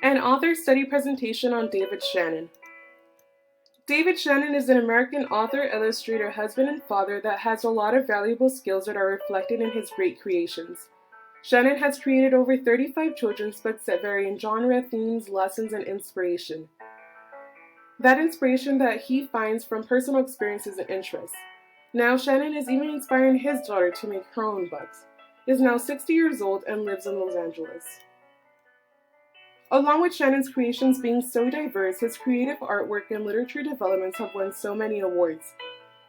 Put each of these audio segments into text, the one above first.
An author study presentation on David Shannon. David Shannon is an American author, illustrator, husband, and father that has a lot of valuable skills that are reflected in his great creations. Shannon has created over 35 children's books that vary in genre, themes, lessons, and inspiration. That inspiration that he finds from personal experiences and interests. Now Shannon is even inspiring his daughter to make her own books. He is now 60 years old and lives in Los Angeles. Along with Shannon's creations being so diverse, his creative artwork and literature developments have won so many awards.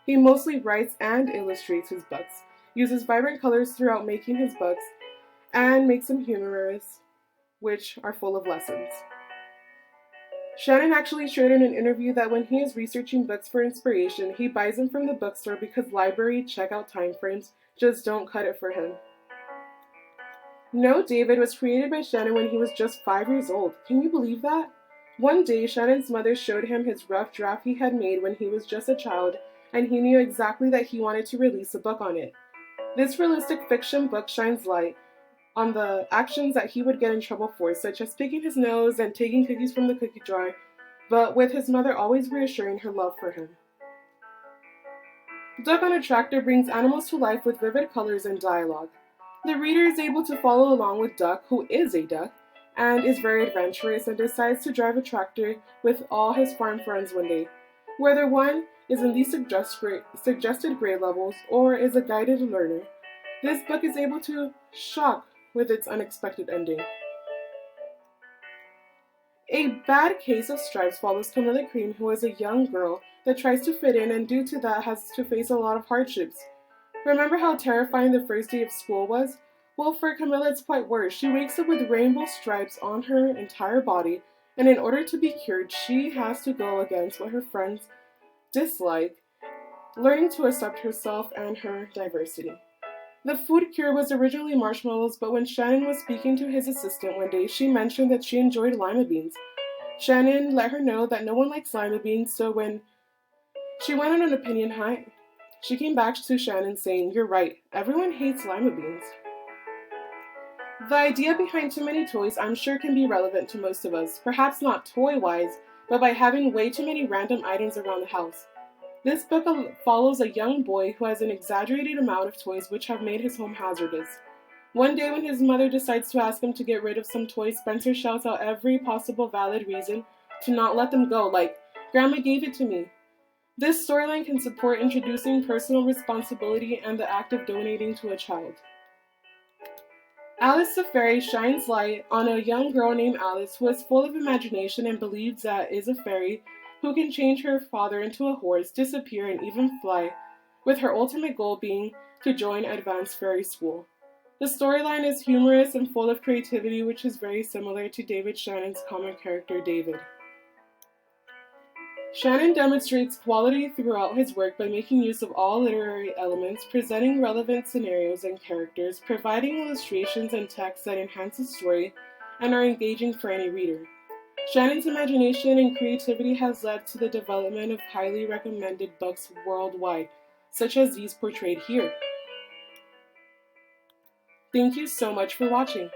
He mostly writes and illustrates his books, uses vibrant colors throughout making his books, and makes them humorous, which are full of lessons. Shannon actually shared in an interview that when he is researching books for inspiration, he buys them from the bookstore because library checkout timeframes just don't cut it for him. No David was created by Shannon when he was just 5 years old. Can you believe that? One day, Shannon's mother showed him his rough draft he had made when he was just a child, and he knew exactly that he wanted to release a book on it. This realistic fiction book shines light on the actions that he would get in trouble for, such as picking his nose and taking cookies from the cookie jar, but with his mother always reassuring her love for him. Duck on a Tractor brings animals to life with vivid colors and dialogue. The reader is able to follow along with Duck, who is a duck, and is very adventurous and decides to drive a tractor with all his farm friends one day. Whether one is in the suggested grade levels or is a guided learner, this book is able to shock with its unexpected ending. A Bad Case of Stripes follows Camilla Cream, who is a young girl that tries to fit in and due to that has to face a lot of hardships. Remember how terrifying the first day of school was? Well, for Camilla it's quite worse. She wakes up with rainbow stripes on her entire body, and in order to be cured, she has to go against what her friends dislike, learning to accept herself and her diversity. The food cure was originally marshmallows, but when Shannon was speaking to his assistant one day, she mentioned that she enjoyed lima beans. Shannon let her know that no one likes lima beans, so when she went on an opinion hunt, she came back to Shannon saying, "You're right, everyone hates lima beans." The idea behind too many toys I'm sure can be relevant to most of us, perhaps not toy-wise, but by having way too many random items around the house. This book follows a young boy who has an exaggerated amount of toys which have made his home hazardous. One day when his mother decides to ask him to get rid of some toys, Spencer shouts out every possible valid reason to not let them go, like, "Grandma gave it to me." This storyline can support introducing personal responsibility and the act of donating to a child. Alice the Fairy shines light on a young girl named Alice who is full of imagination and believes that is a fairy who can change her father into a horse, disappear, and even fly, with her ultimate goal being to join advanced fairy school. The storyline is humorous and full of creativity, which is very similar to David Shannon's comic character David. Shannon demonstrates quality throughout his work by making use of all literary elements, presenting relevant scenarios and characters, providing illustrations and text that enhance the story and are engaging for any reader. Shannon's imagination and creativity has led to the development of highly recommended books worldwide, such as these portrayed here. Thank you so much for watching.